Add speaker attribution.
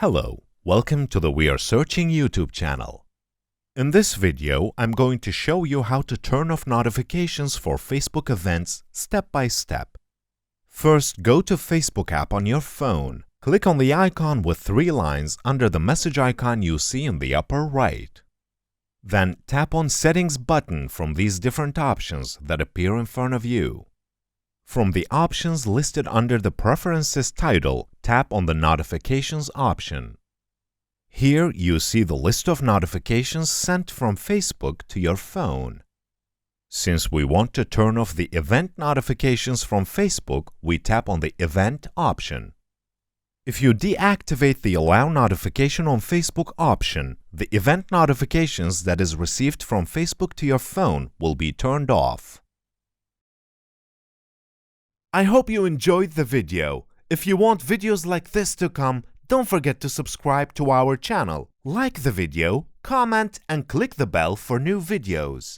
Speaker 1: Hello, welcome to the We Are Searching YouTube channel. In this video, I'm going to show you how to turn off notifications for Facebook events step by step. First, go to Facebook app on your phone. Click on the icon with three lines under the message icon you see in the upper right. Then tap on Settings button from these different options that appear in front of you. From the options listed under the Preferences title, tap on the Notifications option. Here you see the list of notifications sent from Facebook to your phone. Since we want to turn off the event notifications from Facebook, we tap on the Event option. If you deactivate the Allow Notification on Facebook option, the event notifications that is received from Facebook to your phone will be turned off. I hope you enjoyed the video. If you want videos like this to come, don't forget to subscribe to our channel, like the video, comment, and click the bell for new videos.